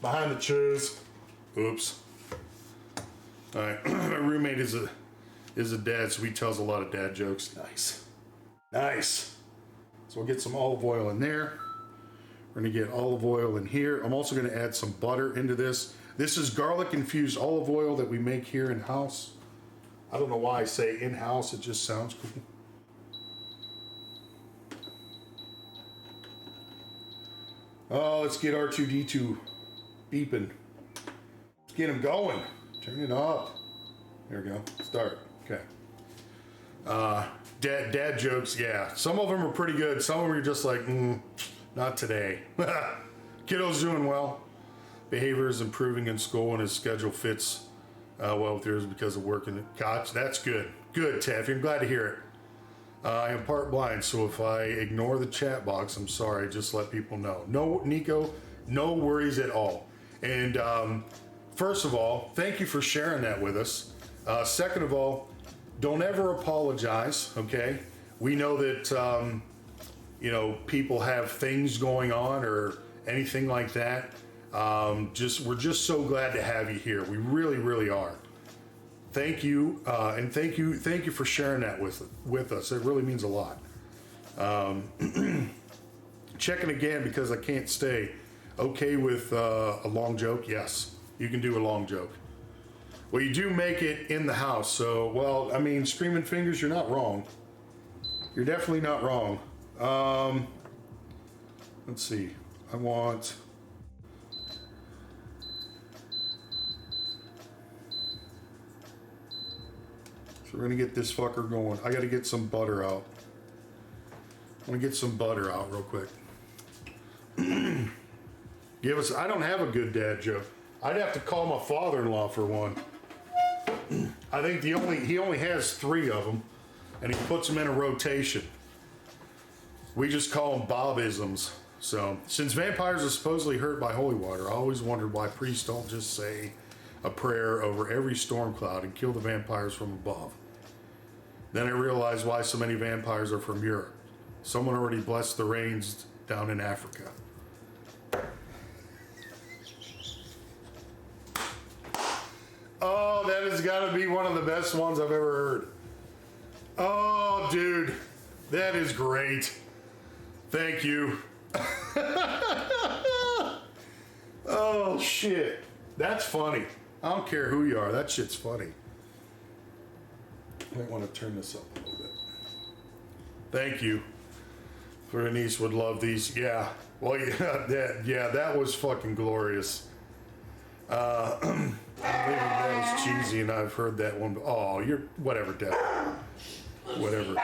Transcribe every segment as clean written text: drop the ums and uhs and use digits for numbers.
behind the cheese. Oops. All right, my roommate is a dad, so he tells a lot of dad jokes. Nice. Nice. So we'll get some olive oil in there. We're gonna get olive oil in here. I'm also gonna add some butter into this. This is garlic infused olive oil that we make here in house. I don't know why I say in house, it just sounds cool. Oh, let's get R2-D2 beeping. Let's get him going. Turn it up. There we go. Start. Okay. Dad jokes, yeah. Some of them are pretty good. Some of them are just like, not today. Kiddo's doing well. Behavior is improving in school and his schedule fits well with yours because of working at Koch. That's good. Good, Taffy. I'm glad to hear it. I am part blind, so if I ignore the chat box, I'm sorry. Just let people know. No, Nico, no worries at all. And first of all, thank you for sharing that with us. Second of all, don't ever apologize, okay? We know that, people have things going on or anything like that. We're just so glad to have you here. We really, really are. Thank you, and thank you for sharing that with us. It really means a lot. Checking again because I can't stay. Okay with a long joke? Yes, you can do a long joke. Well, you do make it in the house, so, well, I mean, Screaming Fingers, you're not wrong. You're definitely not wrong. Let's see. I want... So we're gonna get this fucker going. I gotta get some butter out. I'm gonna get some butter out real quick. I don't have a good dad joke. I'd have to call my father-in-law for one. I think he only has 3 of them, and he puts them in a rotation. We just call them Bob-isms. So, since vampires are supposedly hurt by holy water, I always wondered why priests don't just say a prayer over every storm cloud and kill the vampires from above. Then I realized why so many vampires are from Europe. Someone already blessed the rains down in Africa. Oh, that has got to be one of the best ones I've ever heard. Oh, dude, that is great. Thank you. Oh, shit. That's funny. I don't care who you are. That shit's funny. I might want to turn this up a little bit. Thank you. Bernice would love these. Yeah. Well, that was fucking glorious. Maybe that was cheesy, and I've heard that one. Oh, you're whatever, Deb. Whatever.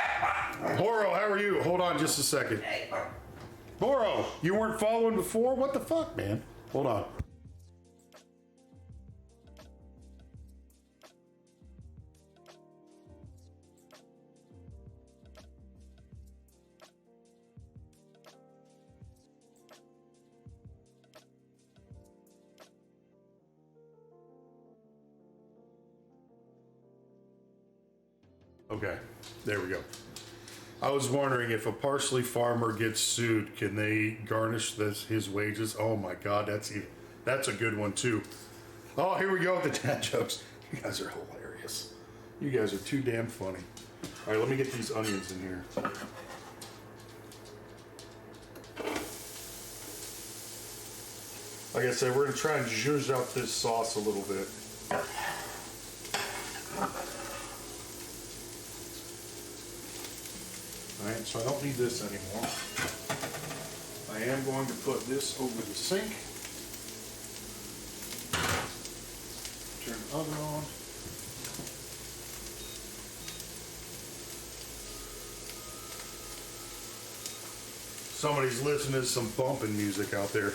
Boro, how are you? Hold on just a second. Boro, you weren't following before? What the fuck, man? Hold on. Okay, there we go. I was wondering if a parsley farmer gets sued, can they garnish his wages? Oh my God, that's a good one too. Oh, here we go with the dad jokes. You guys are hilarious. You guys are too damn funny. All right, let me get these onions in here. Like I said, we're gonna try and zhuzh up this sauce a little bit. Alright, so I don't need this anymore. I am going to put this over the sink. Turn the oven on. Somebody's listening to some bumping music out there.